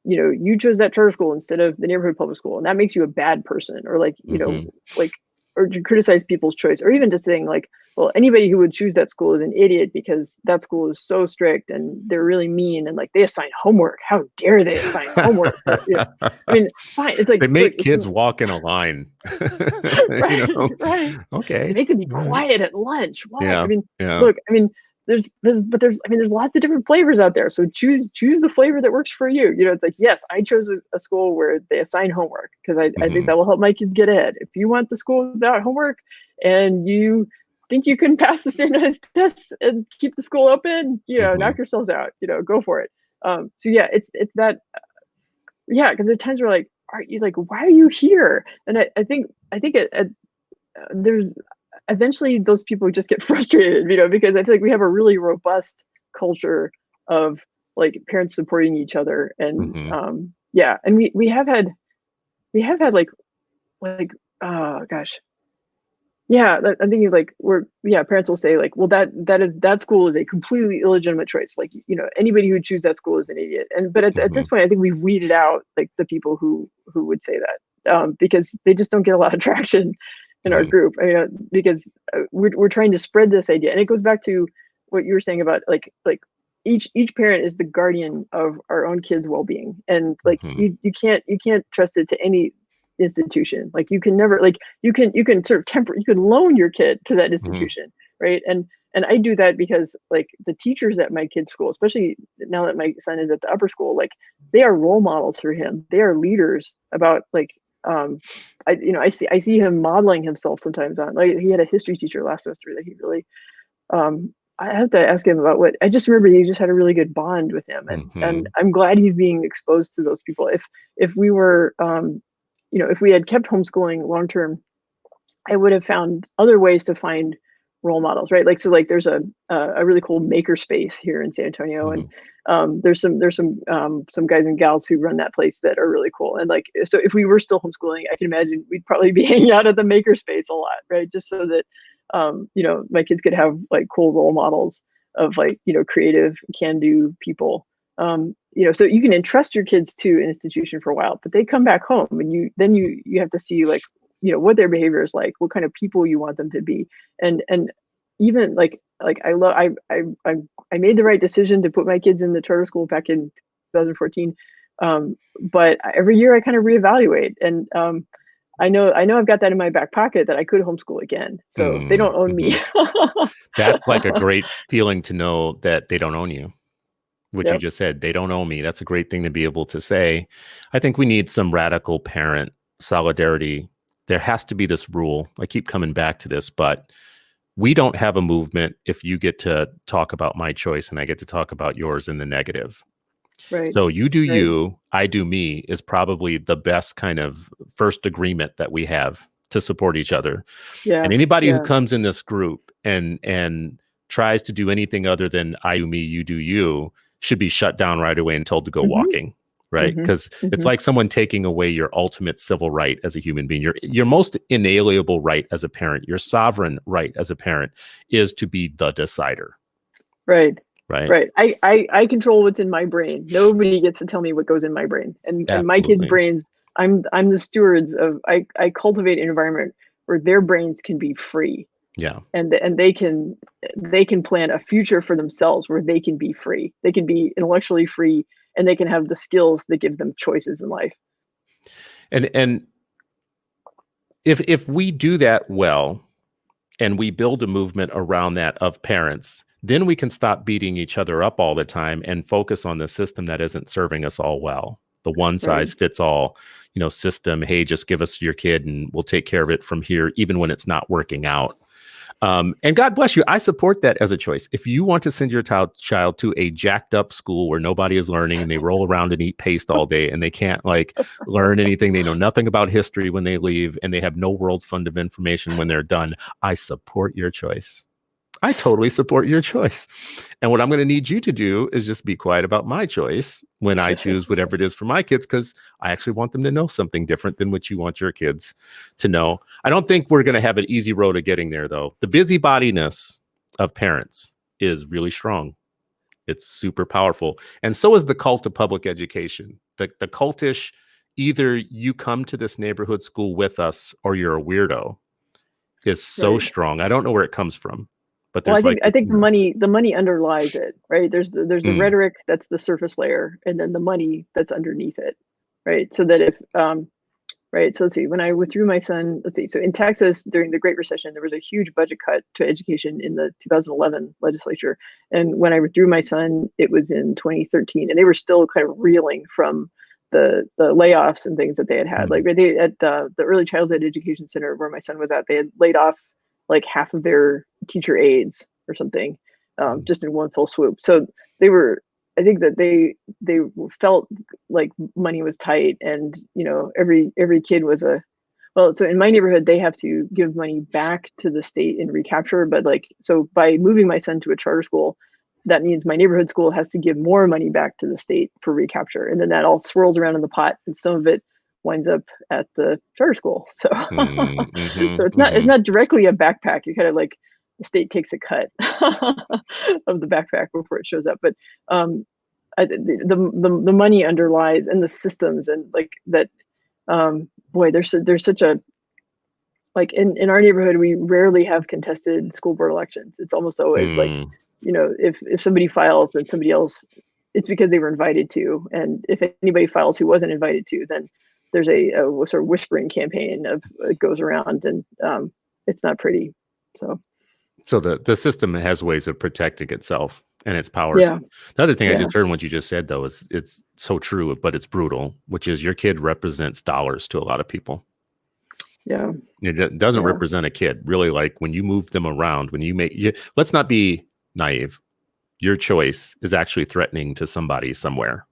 you chose that charter school instead of the neighborhood public school, and that makes you a bad person, or like, Mhm. like, or to criticize people's choice, or even just saying like, well, anybody who would choose that school is an idiot because that school is so strict and they're really mean and like they assign homework. How dare they assign homework? Or, I mean, fine. It's like, They look, make it's kids walk in a line. right, right. They Okay. make them be All right. quiet at lunch. Why? I Yeah. mean, Yeah. look, I mean, there's lots of different flavors out there. So choose the flavor that works for you. It's like, yes, I chose a school where they assign homework because I think Mhm. that will help my kids get ahead. If you want the school without homework and you think you can pass the standardized tests and keep the school open, knock Mhm. yourselves out. Go for it. So yeah, it's that. Yeah, because at times we're like, are you like, why are you here? And I think there's eventually those people just get frustrated, because I feel like we have a really robust culture of like parents supporting each other, and Mhm. yeah, and we have had like oh gosh, yeah, I'm thinking like parents will say like, well, that school is a completely illegitimate choice. Like, anybody who would choose that school is an idiot. And but at this Mhm. point, I think we've weeded out like the people who would say that, because they just don't get a lot of traction in our Mhm. group. I mean, because we're trying to spread this idea, and it goes back to what you were saying about like each parent is the guardian of our own kids' well-being, and like Mhm. you can't trust it to any institution. Like you can never, like you can sort of you can loan your kid to that Mhm. institution, right? And I do that because like the teachers at my kid's school, especially now that my son is at the upper school, like they are role models for him. They are leaders about like I see him modeling himself sometimes on, like, he had a history teacher last semester that he really I have to ask him about what I just remember. He just had a really good bond with him, and Mhm. I'm glad he's being exposed to those people. If we were if we had kept homeschooling long term, I would have found other ways to find role models, right? Like, so like there's a really cool maker space here in San Antonio, and Mhm. there's some guys and gals who run that place that are really cool. And like, so if we were still homeschooling, I can imagine we'd probably be hanging out at the maker space a lot, right? Just so that my kids could have like cool role models of like creative, can do people. So you can entrust your kids to an institution for a while, but they come back home, and you have to see like what their behavior is like, what kind of people you want them to be, and even like I love I made the right decision to put my kids in the charter school back in 2014, but every year I kind of reevaluate, and I know I've got that in my back pocket that I could homeschool again, so they don't own me. Mhm. That's like a great feeling to know that they don't own you. What you Yep. just said, "They don't own me." That's a great thing to be able to say. I think we need some radical parent solidarity. There has to be this rule. I keep coming back to this, but we don't have a movement if you get to talk about my choice and I get to talk about yours in the negative. Right. So you do Right. you, I do me is probably the best kind of first agreement that we have to support each other. And Yeah. anybody who Yeah. comes in this group and tries to do anything other than I do me, you do you should be shut down right away and told to go Mhm. walking, right? Mhm. Because it's Mhm. like someone taking away your ultimate civil right as a human being. Your most inalienable right as a parent, your sovereign right as a parent is to be the decider, Right. right? Right. I control what's in my brain. Nobody gets to tell me what goes in my brain. And my kids' Absolutely. brains, I'm the stewards of. I cultivate an environment where their brains can be free, Yeah. and they can plan a future for themselves where they can be free. They can be intellectually free, and they can have the skills that give them choices in life. And if we do that well, and we build a movement around that of parents, then we can stop beating each other up all the time and focus on the system that isn't serving us all well. The one Right. size fits all, system. Hey, just give us your kid and we'll take care of it from here, even when it's not working out. And God bless you. I support that as a choice. If you want to send your child to a jacked up school where nobody is learning and they roll around and eat paste all day and they can't like learn anything, they know nothing about history when they leave, and they have no world fund of information when they're done, I support your choice. I totally support your choice. And what I'm going to need you to do is just be quiet about my choice when I choose whatever it is for my kids, because I actually want them to know something different than what you want your kids to know. I don't think we're going to have an easy road of getting there, though. The busybodiness of parents is really strong. It's super powerful. And so is the cult of public education. The cultish, either you come to this neighborhood school with us or you're a weirdo, is so strong. I don't know where it comes from. But well, there's I think the money underlies it, right? There's the rhetoric that's the surface layer, and then the money that's underneath it, right? So that if right, so let's see, when I withdrew my son, let's see, so in Texas during the Great Recession, there was a huge budget cut to education in the 2011 legislature, and when I withdrew my son, it was in 2013, and they were still kind of reeling from the layoffs and things that they had. Like they at the Early Childhood Education Center where my son was at, they had laid off like half of their teacher aides or something, just in one full swoop. So they were, I think that they felt like money was tight, and every kid was well, so in my neighborhood they have to give money back to the state in recapture, but like, so by moving my son to a charter school, that means my neighborhood school has to give more money back to the state for recapture, and then that all swirls around in the pot, and some of it winds up at the charter school. So so it's not directly a backpack. You kind of like, the state takes a cut of the backpack before it shows up, but the money underlies, and the systems, and like that. Boy, there's such a, like in our neighborhood we rarely have contested school board elections. It's almost always like, if somebody files, then somebody else, it's because they were invited to, and if anybody files who wasn't invited to, then there's a sort of whispering campaign of it goes around, and it's not pretty. So the system has ways of protecting itself and its powers. Yeah. The other thing I just heard what you just said, though, is it's so true, but it's brutal, which is your kid represents dollars to a lot of people. Yeah. It doesn't represent a kid, really. Like when you move them around, when you let's not be naive. Your choice is actually threatening to somebody somewhere.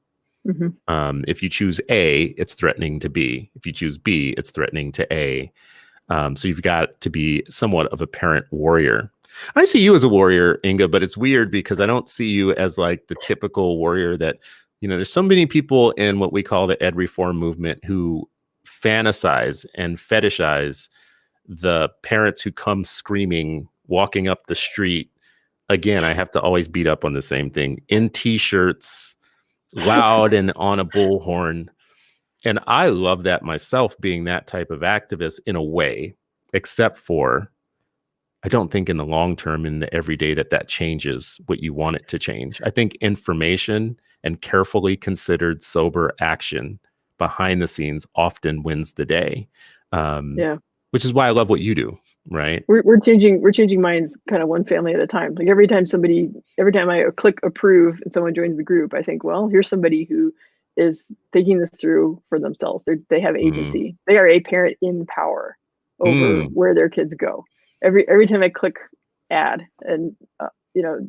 If you choose A, it's threatening to B. If you choose B, it's threatening to A. So you've got to be somewhat of a parent warrior. I see you as a warrior, Inga, but it's weird because I don't see you as like the typical warrior that, there's so many people in what we call the ed reform movement who fantasize and fetishize the parents who come screaming, walking up the street. Again, I have to always beat up on the same thing, in t-shirts, loud and on a bullhorn. And I love that myself, being that type of activist in a way, except for I don't think in the long term, in the everyday, that changes what you want it to change. I think information and carefully considered sober action behind the scenes often wins the day. Which is why I love what you do. Right. We're changing minds kind of one family at a time. Like every time I click approve and someone joins the group, I think, well, here's somebody who is thinking this through for themselves. They have agency. They are a parent in power over where their kids go. Every time I click add, and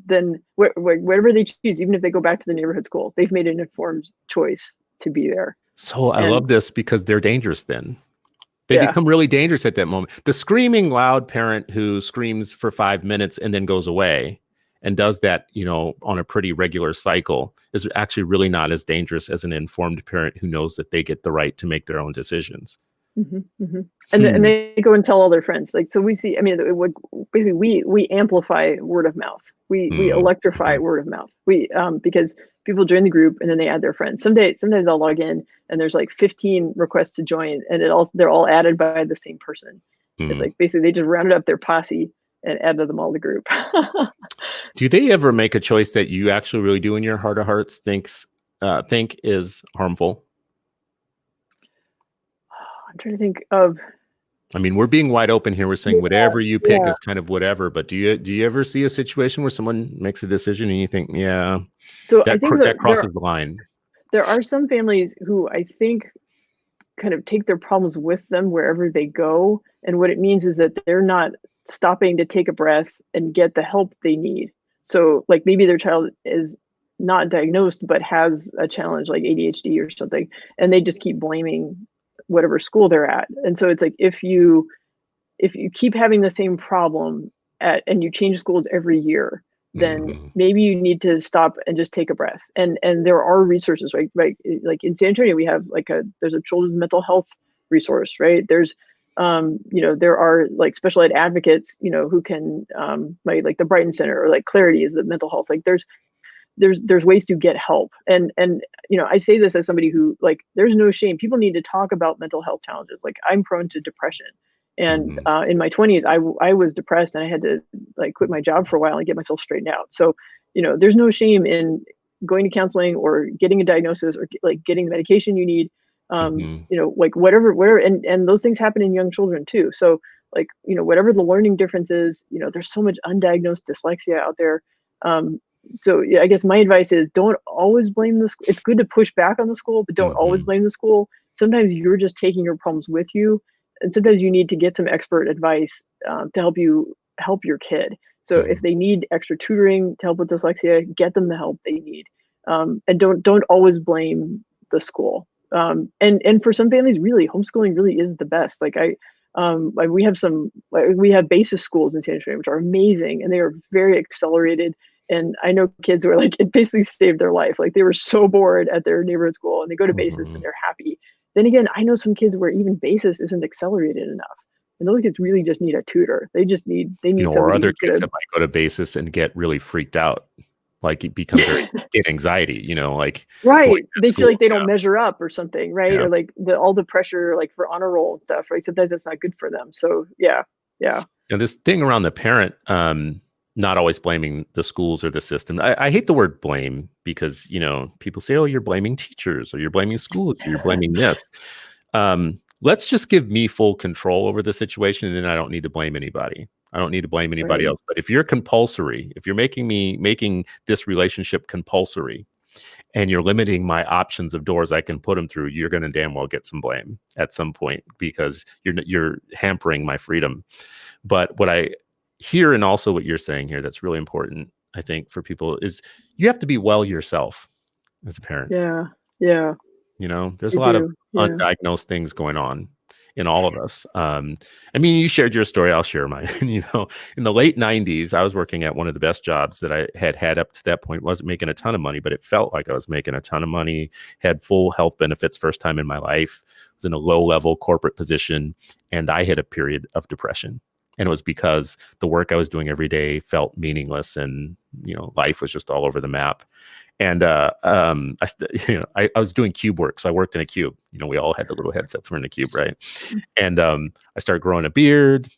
then whatever they choose, even if they go back to the neighborhood school, they've made an informed choice to be there. So I love this because they're dangerous then. They become really dangerous at that moment. The screaming loud parent who screams for 5 minutes and then goes away and does that, on a pretty regular cycle is actually really not as dangerous as an informed parent who knows that they get the right to make their own decisions. And they go and tell all their friends. Like, so we see, basically we amplify word of mouth. We electrify word of mouth. Because people join the group and then they add their friends. Sometimes I'll log in and there's like 15 requests to join, and they're all added by the same person. It's like basically they just rounded up their posse and added them all to the group. Do they ever make a choice that you actually really do in your heart of hearts think is harmful? I'm trying to think of. We're being wide open here. We're saying whatever you pick is kind of whatever. But do you ever see a situation where someone makes a decision and you think, so I think that crosses the line? There are some families who I think kind of take their problems with them wherever they go, and what it means is that they're not stopping to take a breath and get the help they need. So like maybe their child is not diagnosed but has a challenge like ADHD or something, and they just keep blaming whatever school they're at. And so it's like if you keep having the same problem and you change schools every year, then Mhm. maybe you need to stop and just take a breath. And there are resources, right? Right. Like in San Antonio, we have there's a children's mental health resource, right? There's there are like special ed advocates, who can like the Brighton Center or like Clarity is the mental health. Like there's ways to get help. And I say this as somebody who like there's no shame. People need to talk about mental health challenges. Like I'm prone to depression. And Mhm. in my 20s, I was depressed and I had to like quit my job for a while and get myself straightened out. So, there's no shame in going to counseling or getting a diagnosis or like getting the medication you need. Mhm. Like whatever, and those things happen in young children too. So, like, whatever the learning difference is, there's so much undiagnosed dyslexia out there. So yeah, I guess my advice is don't always blame the school. It's good to push back on the school, but don't always Mhm. blame the school. Sometimes you're just taking your problems with you, and sometimes you need to get some expert advice to help you help your kid. So if Mhm. they need extra tutoring to help with dyslexia, get them the help they need, and don't always blame the school. And for some families, really, homeschooling really is the best. Like we have basis schools in San Antonio, which are amazing, and they are very accelerated. And I know kids who are like, it basically saved their life. Like they were so bored at their neighborhood school and they go to basis and Mhm. they're happy. Then again, I know some kids where even basis isn't accelerated enough. And those kids really just need a tutor. They need Or somebody other who's kids gonna that might go to basis and get really freaked out, like it become very get anxiety, like going right. to They feel school. like they don't measure up or something, right? Yeah. Or like all the pressure like for honor roll and stuff, right? Sometimes that's not good for them. So yeah, yeah, This thing around the parent, not always blaming the schools or the system. I hate the word blame because, people say, oh, you're blaming teachers or you're blaming schools or you're blaming this. Let's just give me full control over the situation. And then I don't need to blame anybody. I don't need to blame anybody right. else. But if you're making this relationship compulsory and you're limiting my options of doors I can put them through, you're going to damn well get some blame at some point because you're hampering my freedom. But what I hear and also what you're saying here that's really important, I think, for people is you have to be well yourself as a parent. Yeah, yeah, There's you a lot of do. Yeah. undiagnosed things going on in all of us. I mean, you shared your story, I'll share mine. In the late 90s, I was working at one of the best jobs that I had up to that point. Wasn't making a ton of money, but it felt like I was making a ton of money, had full health benefits, first time in my life, was in a low level corporate position, and I hit a period of depression. And it was because the work I was doing every day felt meaningless and, life was just all over the map. And I was doing cube work, so I worked in a cube. We all had the little headsets. We're in a cube, right? And I started growing a beard,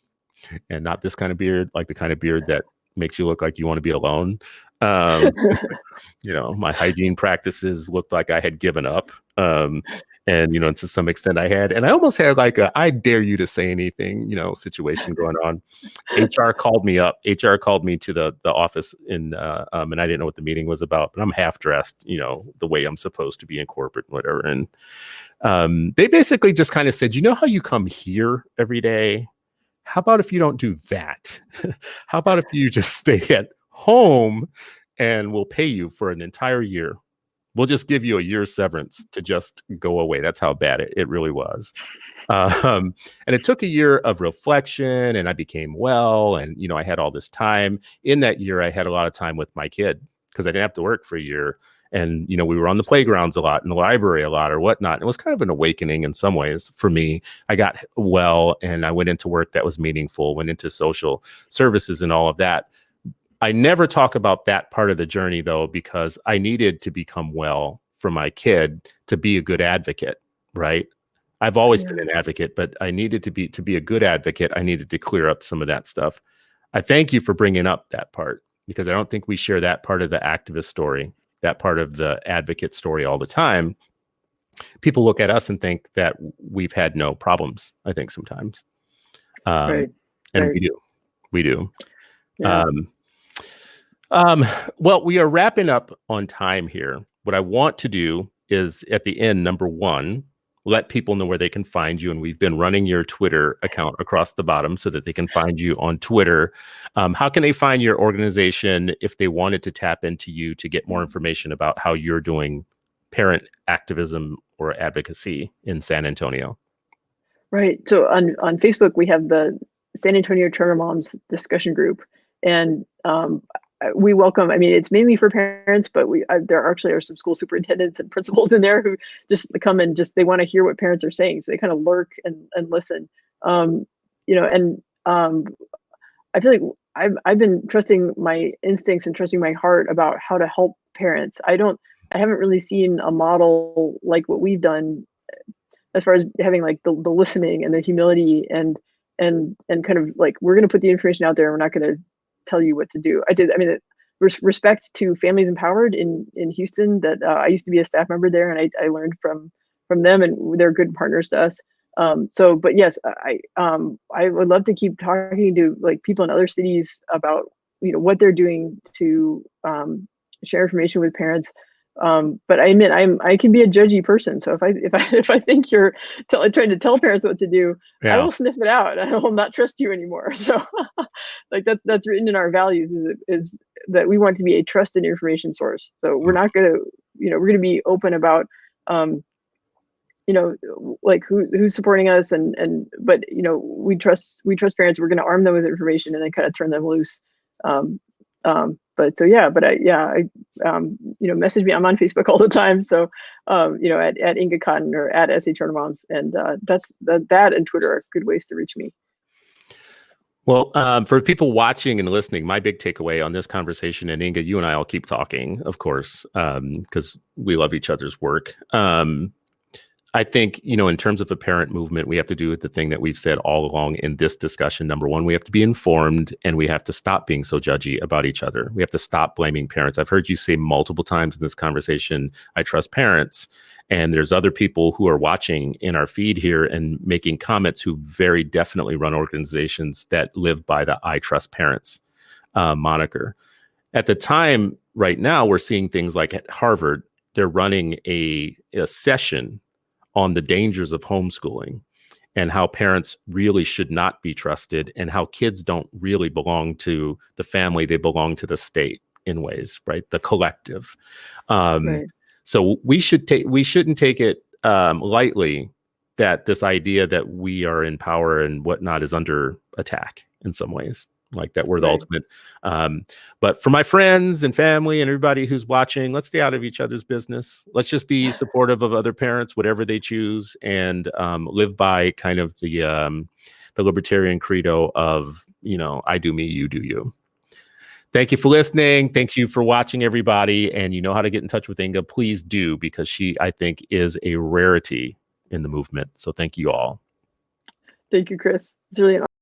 and not this kind of beard, like the kind of beard that makes you look like you want to be alone. Um, my hygiene practices looked like I had given up. And, to some extent I had, and I almost had like I dare you to say anything, situation going on. HR called me up. HR called me to the office and I didn't know what the meeting was about, but I'm half dressed, the way I'm supposed to be in corporate, whatever. And they basically just kind of said, how you come here every day? How about if you don't do that? How about if you just stay at home and we'll pay you for an entire year? We'll just give you a year's severance to just go away. That's how bad it really was. And it took a year of reflection and I became well. And, I had all this time. In that year, I had a lot of time with my kid because I didn't have to work for a year. And, we were on the playgrounds a lot, in the library a lot or whatnot. It was kind of an awakening in some ways for me. I got well and I went into work that was meaningful, went into social services and all of that. I never talk about that part of the journey, though, because I needed to become well for my kid to be a good advocate, right? I've always been Yeah. an advocate, but I needed to be a good advocate. I needed to clear up some of that stuff. I thank you for bringing up that part because I don't think we share that part of the activist story, that part of the advocate story all the time. People look at us and think that we've had no problems, I think sometimes. Um, Right. and Right. we do. Yeah. Um, Um, well, we are wrapping up on time here. What I want to do is at the end, number one, let people know where they can find you. And we've been running your Twitter account across the bottom so that they can find you on Twitter. How can they find your organization if they wanted to tap into you to get more information about how you're doing parent activism or advocacy in San Antonio? Right. So on Facebook, we have the San Antonio Charter Moms discussion group, and we welcome. I mean, it's mainly for parents, but there actually are some school superintendents and principals in there who just come and they want to hear what parents are saying, so they kind of lurk and listen. And I feel like I've been trusting my instincts and trusting my heart about how to help parents. I haven't really seen a model like what we've done as far as having like the listening and the humility and kind of like, we're going to put the information out there. We're not going to tell you what to do. I mean, respect to Families Empowered in Houston, that I used to be a staff member there, and I learned from them, and they're good partners to us. But yes, I would love to keep talking to like people in other cities about, what they're doing to share information with parents. But I admit I can be a judgy person. So if I think you're trying to tell parents what to do, I will sniff it out. I will not trust you anymore. So like that's written in our values, is that we want to be a trusted information source. So we're not going to, we're going to be open about, like who's supporting us, but we trust parents. We're going to arm them with information and then kind of turn them loose. Message me. I'm on Facebook all the time. So, at Inga Cotton or at SA Charter Moms, and that and Twitter are good ways to reach me. Well, for people watching and listening, my big takeaway on this conversation, and Inga, you and I will keep talking, of course, because we love each other's work. I think, in terms of a parent movement, we have to do the thing that we've said all along in this discussion. Number one, we have to be informed, and we have to stop being so judgy about each other. We have to stop blaming parents. I've heard you say multiple times in this conversation, I trust parents. And there's other people who are watching in our feed here and making comments who very definitely run organizations that live by the I trust parents moniker. At the time, right now, we're seeing things like at Harvard, they're running a session on the dangers of homeschooling and how parents really should not be trusted, and how kids don't really belong to the family. They belong to the state in ways, right? The collective. Right. So we shouldn't take it lightly that this idea that we are in power and whatnot is under attack in some ways. Like that we're the ultimate. But for my friends and family and everybody who's watching, let's stay out of each other's business. Let's just be supportive of other parents, whatever they choose, and live by kind of the libertarian credo of, I do me, you do you. Thank you for listening. Thank you for watching, everybody. And you know how to get in touch with Inga. Please do, because she, I think, is a rarity in the movement. So thank you all. Thank you, Chris. It's really an